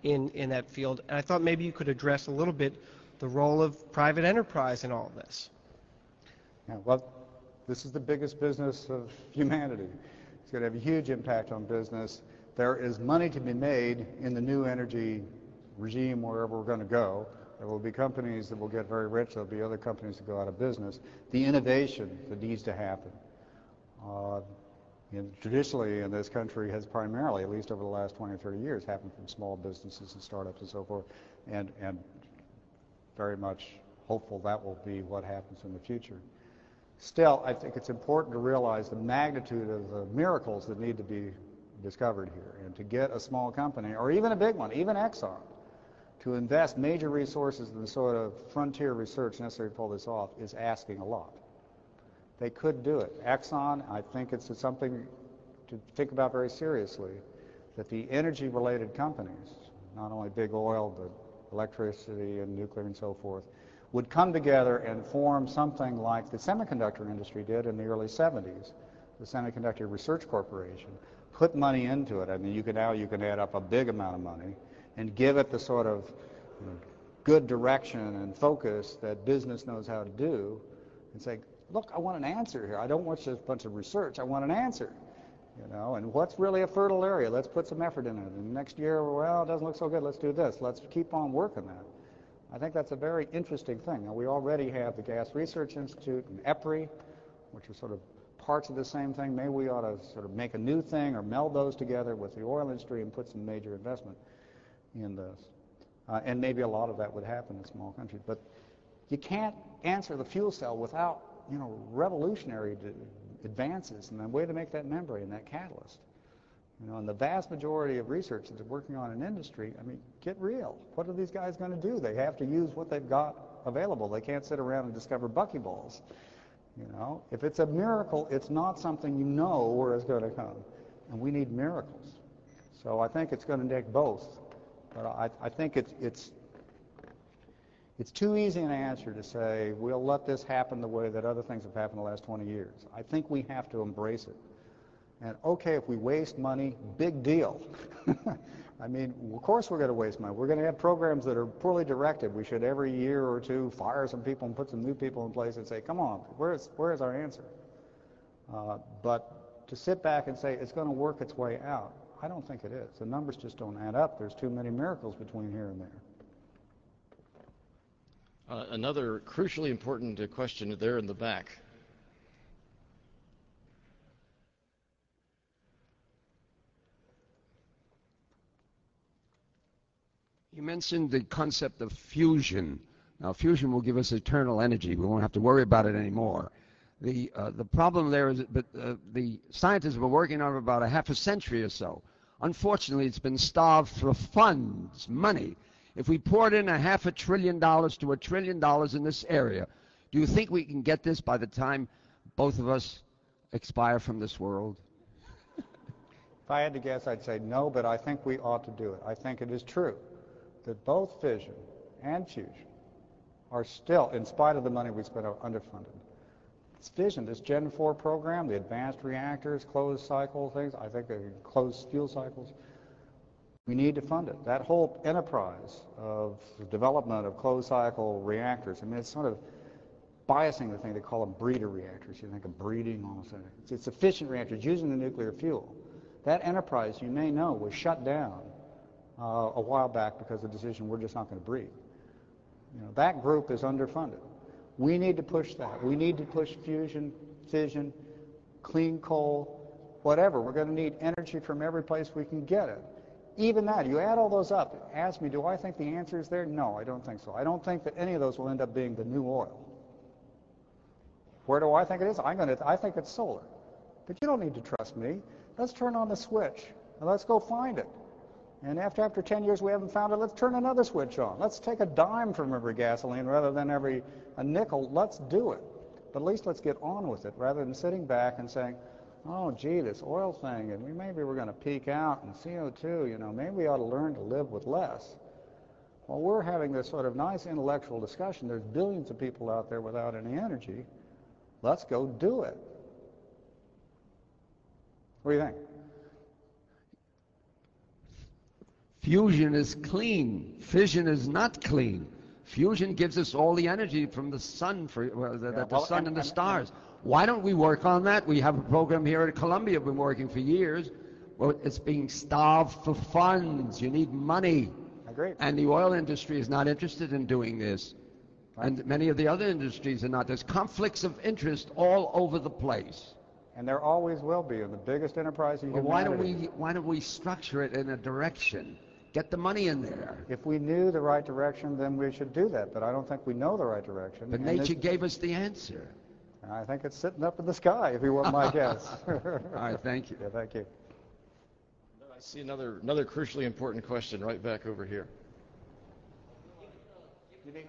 in that field. And I thought maybe you could address a little bit the role of private enterprise in all of this. Yeah, well, this is the biggest business of humanity. It's going to have a huge impact on business. There is money to be made in the new energy regime wherever we're going to go. There will be companies that will get very rich. There will be other companies that go out of business. The innovation that needs to happen. Traditionally in this country has primarily, at least over the last 20 or 30 years, happened from small businesses and startups and so forth, and very much hopeful that will be what happens in the future. Still, I think it's important to realize the magnitude of the miracles that need to be discovered here, and to get a small company, or even a big one, even Exxon, to invest major resources in the sort of frontier research necessary to pull this off is asking a lot. They could do it. Exxon, I think it's something to think about very seriously, that the energy-related companies, not only big oil, but electricity and nuclear and so forth, would come together and form something like the semiconductor industry did in the early 70s, the Semiconductor Research Corporation. Put money into it. I mean, you can add up a big amount of money and give it the sort of good direction and focus that business knows how to do, and say, look, I want an answer here. I don't want just a bunch of research. I want an answer. And what's really a fertile area? Let's put some effort in it. And next year, well, it doesn't look so good. Let's do this. Let's keep on working that. I think that's a very interesting thing. Now, we already have the Gas Research Institute and EPRI, which are sort of parts of the same thing. Maybe we ought to sort of make a new thing or meld those together with the oil industry and put some major investment in this. And maybe a lot of that would happen in small countries. But you can't answer the fuel cell without, revolutionary advances and the way to make that membrane, that catalyst. And the vast majority of research that's working on in industry, I mean, get real. What are these guys going to do? They have to use what they've got available. They can't sit around and discover buckyballs. If it's a miracle, it's not something you know where it's going to come. And we need miracles. So I think it's going to take both. But I think it's too easy an answer to say, we'll let this happen the way that other things have happened the last 20 years. I think we have to embrace it. And okay, if we waste money, big deal. I mean, of course we're going to waste money. We're going to have programs that are poorly directed. We should every year or two fire some people and put some new people in place and say, come on, where's our answer? But to sit back and say it's going to work its way out, I don't think it is. The numbers just don't add up. There's too many miracles between here and there. Another crucially important question there in the back. You mentioned the concept of fusion. Now, fusion will give us eternal energy. We won't have to worry about it anymore. The problem there is that the scientists have been working on it about a half a century or so. Unfortunately, it's been starved for funds, money. If we poured in $500 billion to $1 trillion in this area, do you think we can get this by the time both of us expire from this world? If I had to guess, I'd say no, but I think we ought to do it. I think it is true that both fission and fusion are still, in spite of the money we spent, are underfunded. It's fission, this Gen 4 program, the advanced reactors, closed cycle things, I think closed fuel cycles, we need to fund it. That whole enterprise of the development of closed cycle reactors, I mean, it's sort of biasing the thing. They call them breeder reactors. You think of breeding almost. It's efficient reactors using the nuclear fuel. That enterprise, you may know, was shut down a while back because of the decision we're just not going to breed. That group is underfunded. We need to push that. We need to push fusion, fission, clean coal, whatever. We're going to need energy from every place we can get it. Even that, you add all those up, ask me, do I think the answer is there? No, I don't think so. I don't think that any of those will end up being the new oil. Where do I think it is? I think it's solar. But you don't need to trust me. Let's turn on the switch, and let's go find it. And after 10 years we haven't found it, let's turn another switch on. Let's take a dime from every gasoline rather than a nickel. Let's do it. But at least let's get on with it rather than sitting back and saying, oh, gee, this oil thing, and maybe we're going to peak out in CO2, maybe we ought to learn to live with less. Well, we're having this sort of nice intellectual discussion. There's billions of people out there without any energy. Let's go do it. What do you think? Fusion is clean. Fission is not clean. Fusion gives us all the energy from the sun, the sun and the stars. Why don't we work on that? We have a program here at Columbia, been working for years. Well, it's being starved for funds. You need money. Agreed. And the oil industry is not interested in doing this. Right. And many of the other industries are not. There's conflicts of interest all over the place. And there always will be in the biggest enterprise in humanity. Why don't we structure it in a direction? Get the money in there. If we knew the right direction, then we should do that. But I don't think we know the right direction. But nature gave us the answer. I think it's sitting up in the sky, if you want my guess. All right, thank you. Yeah, thank you. I see another crucially important question right back over here. We need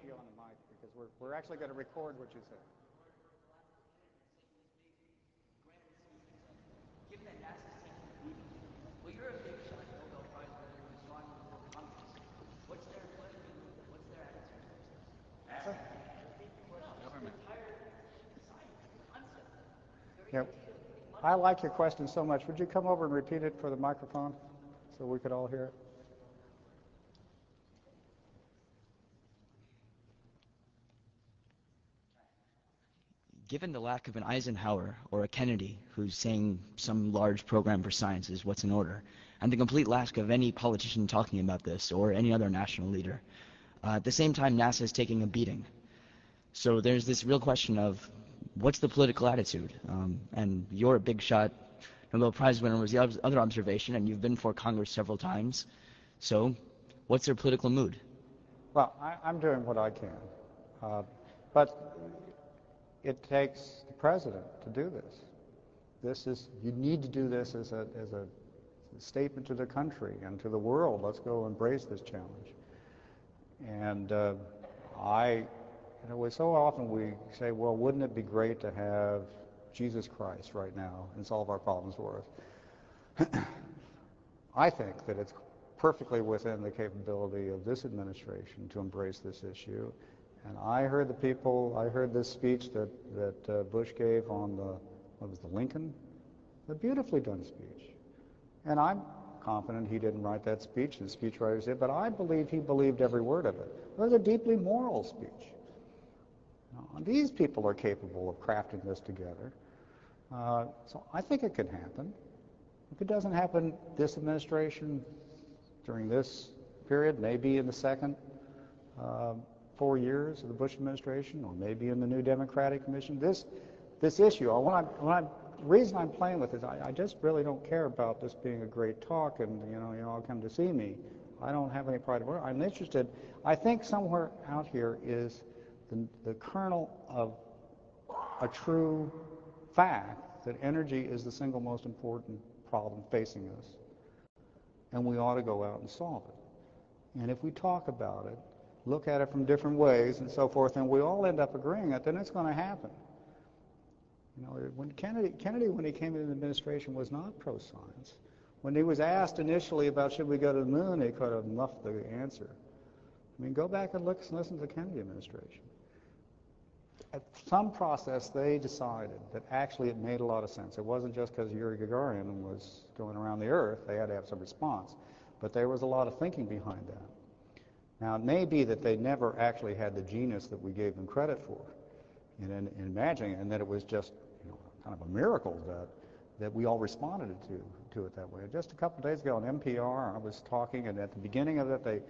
you on the mic because we're actually going to record what you say. Given that NASA's taking a beating, well, you're a big shot Nobel Prize winner who's gone before Congress. What's their attitude? What's their attitude? NASA? Very Yeah. I like your question so much. Would you come over and repeat it for the microphone so we could all hear it? Given the lack of an Eisenhower or a Kennedy who's saying some large program for science is what's in order, and the complete lack of any politician talking about this or any other national leader, at the same time NASA is taking a beating. So there's this real question of what's the political attitude? And you're a big shot Nobel Prize winner was the other observation, and you've been before Congress several times. So what's their political mood? Well, I'm doing what I can. But it takes the president to do this. You need to do this as a statement to the country and to the world. Let's go embrace this challenge. And so often we say, well, wouldn't it be great to have Jesus Christ right now and solve our problems for us? I think that it's perfectly within the capability of this administration to embrace this issue. And I heard this speech that Bush gave on the Lincoln? A beautifully done speech. And I'm confident he didn't write that speech, and the speechwriters did, but I believe he believed every word of it. It was a deeply moral speech. These people are capable of crafting this together. So I think it can happen. If it doesn't happen this administration, during this period, maybe in the second 4 years of the Bush administration, or maybe in the new Democratic Commission, this issue, the reason I'm playing with it, I just really don't care about this being a great talk and, I'll come to see me. I don't have any pride of it. I'm interested. I think somewhere out here is the kernel of a true fact that energy is the single most important problem facing us, and we ought to go out and solve it. And if we talk about it, look at it from different ways and so forth, and we all end up agreeing that, then it's going to happen. When Kennedy, when he came into the administration, was not pro-science. When he was asked initially about should we go to the moon, he could have muffed the answer. Go back and listen to the Kennedy administration. At some process, they decided that actually it made a lot of sense. It wasn't just because Yuri Gagarin was going around the Earth. They had to have some response. But there was a lot of thinking behind that. Now, it may be that they never actually had the genius that we gave them credit for in imagining it, and that it was just kind of a miracle that we all responded to it that way. Just a couple of days ago on NPR, I was talking, and at the beginning of it, they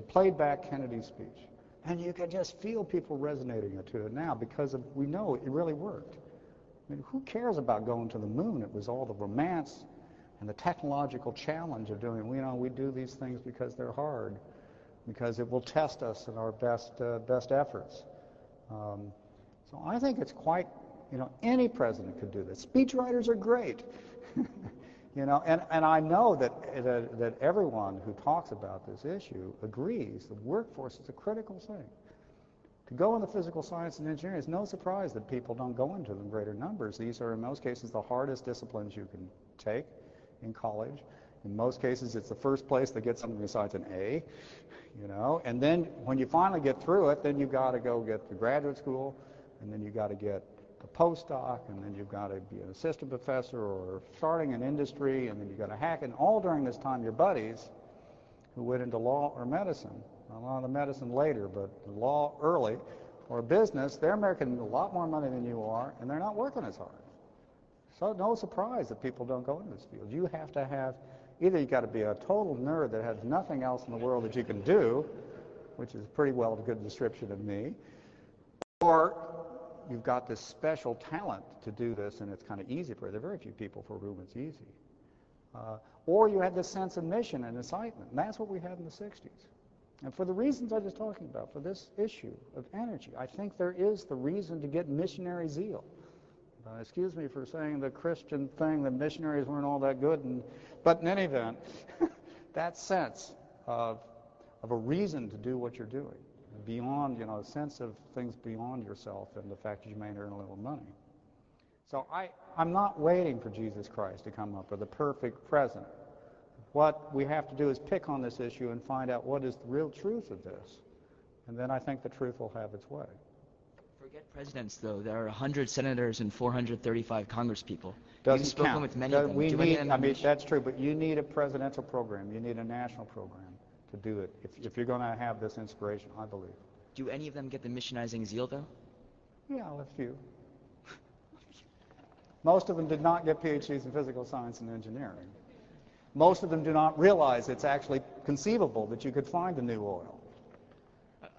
played back Kennedy's speech. And you can just feel people resonating to it now because we know it really worked. Who cares about going to the moon? It was all the romance and the technological challenge of doing, we do these things because they're hard, because it will test us in our best efforts. So I think it's quite, any president could do this. Speechwriters are great. And I know that everyone who talks about this issue agrees the workforce is a critical thing. To go into physical science and engineering, it's no surprise that people don't go into them in greater numbers. These are, in most cases, the hardest disciplines you can take in college. In most cases, it's the first place that gets something besides an A, And then when you finally get through it, then you've got to go get to graduate school, and then you've got to get a postdoc, and then you've got to be an assistant professor or starting an industry, and then you've got to hack it. And all during this time, your buddies who went into law or medicine. A lot of medicine later, but law early, or business, they're making a lot more money than you are, and they're not working as hard. So no surprise that people don't go into this field. You have to have, either you got to be a total nerd that has nothing else in the world that you can do, which is pretty well a good description of me, or you've got this special talent to do this, and it's kind of easy for you. There are very few people for whom it's easy. Or you have this sense of mission and excitement, and that's what we had in the 60s. And for the reasons I was talking about, for this issue of energy, I think there is the reason to get missionary zeal. Excuse me for saying the Christian thing, that missionaries weren't all that good, but in any event, that sense of a reason to do what you're doing, beyond, a sense of things beyond yourself and the fact that you may earn a little money. So I'm not waiting for Jesus Christ to come up with a perfect president. What we have to do is pick on this issue and find out what is the real truth of this. And then I think the truth will have its way. Forget presidents, though. There are 100 senators and 435 congresspeople. Doesn't You've spoken count. with many of them. That's true, but you need a presidential program. You need a national program to do it if you're going to have this inspiration, I believe. Do any of them get the missionizing zeal, though? Yeah, a few. Most of them did not get PhDs in physical science and engineering. Most of them do not realize it's actually conceivable that you could find a new oil.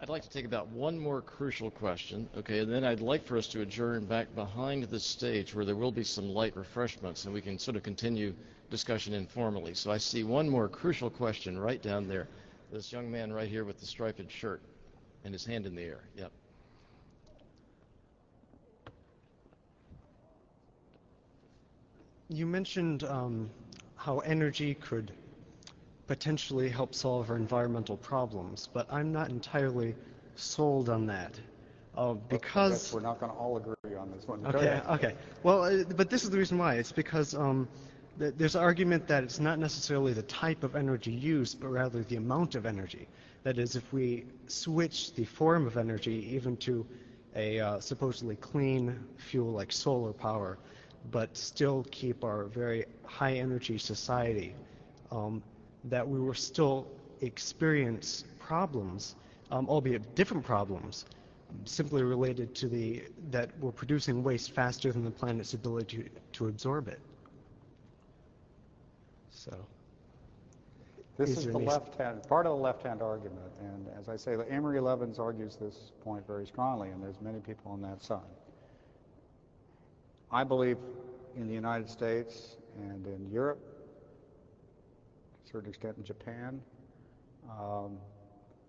I'd like to take about one more crucial question, okay, and then I'd like for us to adjourn back behind the stage where there will be some light refreshments and we can sort of continue discussion informally. So I see one more crucial question right down there. This young man right here with the striped shirt and his hand in the air. Yep. You mentioned how energy could potentially help solve our environmental problems, but I'm not entirely sold on that. Because I guess we're not going to all agree on this one. Okay. Well, but this is the reason why. It's because there's an argument that it's not necessarily the type of energy used, but rather the amount of energy. That is, if we switch the form of energy even to a supposedly clean fuel like solar power, but still keep our very high energy society, that we will still experience problems, albeit different problems, simply related to that we're producing waste faster than the planet's ability to absorb it. So this is the part of the left-hand argument, and as I say, Amory Levins argues this point very strongly, and there's many people on that side. I believe in the United States and in Europe, to a certain extent in Japan,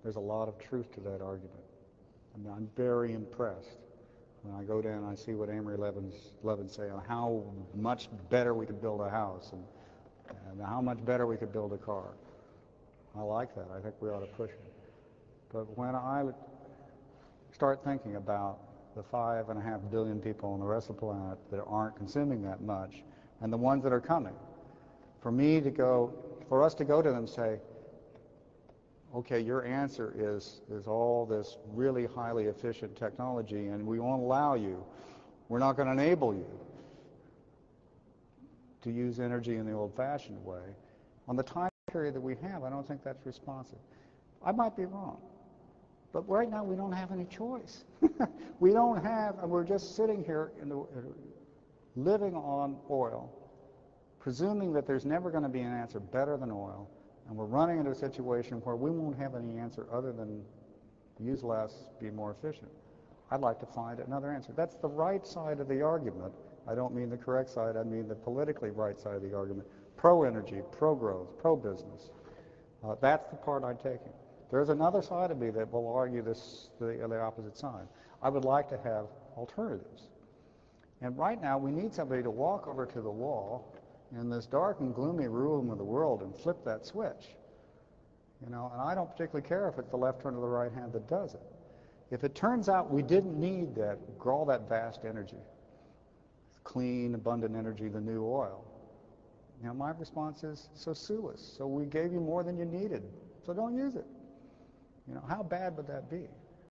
there's a lot of truth to that argument. I mean, I'm very impressed when I go down and I see what Amory Levins say on how much better we could build a house and how much better we could build a car. I like that. I think we ought to push it. But when I start thinking about the 5.5 billion people on the rest of the planet that aren't consuming that much, and the ones that are coming, for us to go to them and say, okay, your answer is all this really highly efficient technology, and we won't allow you, we're not going to enable you to use energy in the old-fashioned way. On the time period that we have, I don't think that's responsive. I might be wrong, but right now we don't have any choice. We don't have, and we're just sitting here living on oil, presuming that there's never going to be an answer better than oil, and we're running into a situation where we won't have any answer other than use less, be more efficient. I'd like to find another answer. That's the right side of the argument. I don't mean the correct side, I mean the politically right side of the argument. Pro-energy, pro-growth, pro-business. That's the part I'm taking. There's another side of me that will argue the opposite side. I would like to have alternatives. And right now we need somebody to walk over to the wall in this dark and gloomy room of the world and flip that switch. And I don't particularly care if it's the left hand or the right hand that does it. If it turns out we didn't need all that vast energy, clean, abundant energy, the new oil, my response is, so sue us. So we gave you more than you needed, so don't use it. How bad would that be?